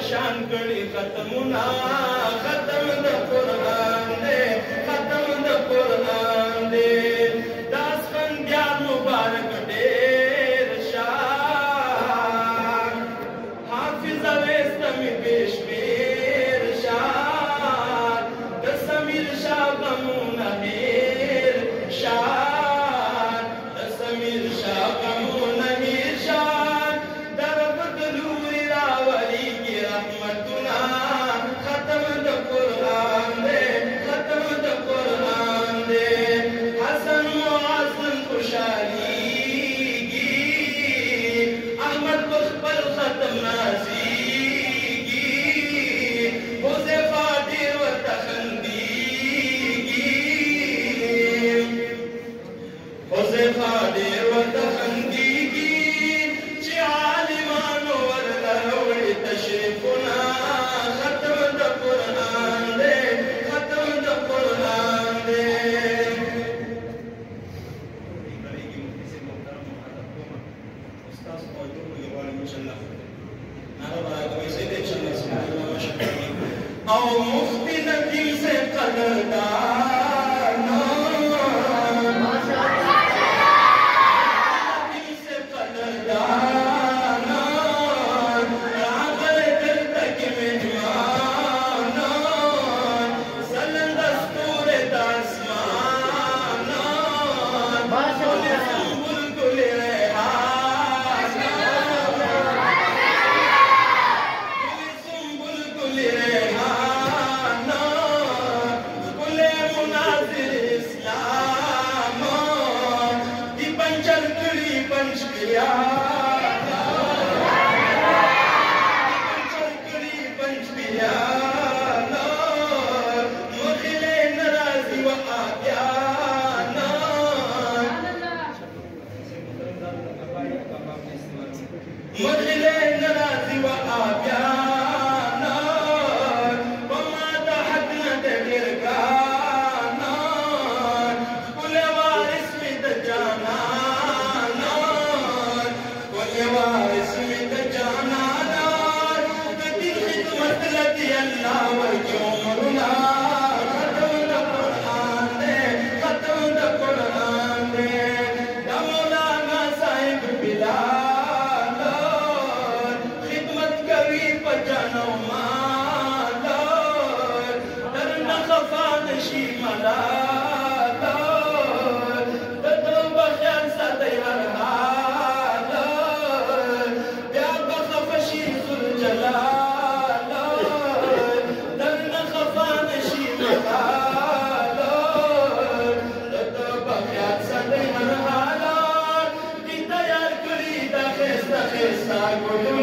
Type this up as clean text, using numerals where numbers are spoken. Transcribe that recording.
شان کړي ختمونه ختم د قرآن دې ختم د قرآن دې داس خان بیا مبارک ډېر شاه حافظ اویستمی پیش میر شاه د سمیر شاه غمونه هیر شاه د سمیر شاه غمونه هیر شاه در بدلوري راولي رحمتنا ختم د قرآن دې ختم د قرآن دې حسن معظم خوشاليږي احمد بخبل ختم نازيږي حذیفه ډېر ورته خنديږي حذیفه ډېر ورته خنديږي چې عالمانو ورته وړي تشریفونه او مفتی نجیب سے قدردار نجیب سے قدردار راغل دل تک مہمان سلن دستور داسمان سنبل گل ریحان سنبل گل ریحان گل مناظر اسلام دی پنچر کڑی پنچ کیا Good